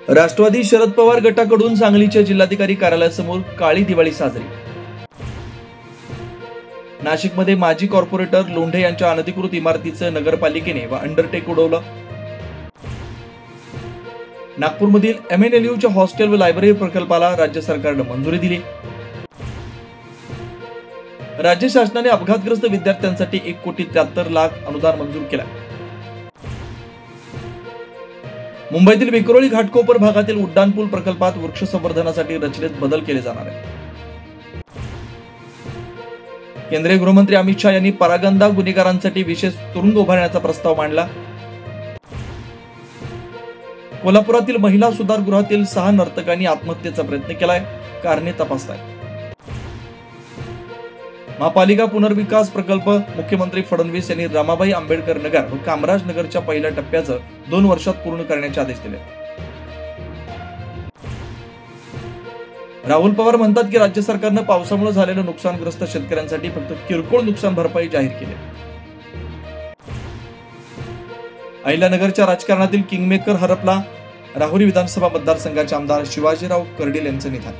राष्ट्रवादी शरद पवार गटाकडून सांगलीच्या जिल्हाधिकारी कार्यालयासमोर काळी दिवाळी साजरी। नाशिकमध्ये माजी कॉर्पोरेटर लोंढे यांच्या अनधिकृत इमारतीचं नगरपालिकेने व अंडरटेक उडवलं। नागपूरमधील MNLUच्या हॉस्टेल व लायब्ररी प्रकल्पाला राज्य सरकारने मंजुरी दिली। राज्य शासनाने अपघातग्रस्त विद्यार्थ्यांसाठी 1,73,00,000 अनुदान मंजूर केलं। मुंबईतील विक्रोळी घाटकोपर भागातील उड्डाणपूल प्रकल्पात वृक्ष संवर्धनासाठी रचनेत बदल केले जाणार आहे। केंद्रीय गृहमंत्री अमित शाह यांनी परागंदा गुन्हेगारांसाठी विशेष तुरुंग उभारण्याचा प्रस्ताव मांडला। कोल्हापुरातील महिला सुधारगृहातील 6 नर्तकांनी आत्महत्येचा प्रयत्न केलाय, कारणे तपासतायत। महापालिका पुनर्विकास प्रकल्प मुख्यमंत्री फडणवीस यांनी रमाबाई आंबेडकर नगर व कामराज नगरच्या पहिल्या टप्प्याचं 2 वर्षात पूर्ण करण्याचे आदेश दिले। राहुल पवार म्हणतात की राज्य सरकारने पावसामुळे झालेल्या नुकसानग्रस्त शेतकऱ्यांसाठी फक्त किरकोळ नुकसान भरपाई जाहीर केली। अहिल्यानगरच्या राजकारणातील किंगमेकर हरपला, राहुरी विधानसभा मतदारसंघाचे आमदार शिवाजीराव कर्डील यांचं निधन।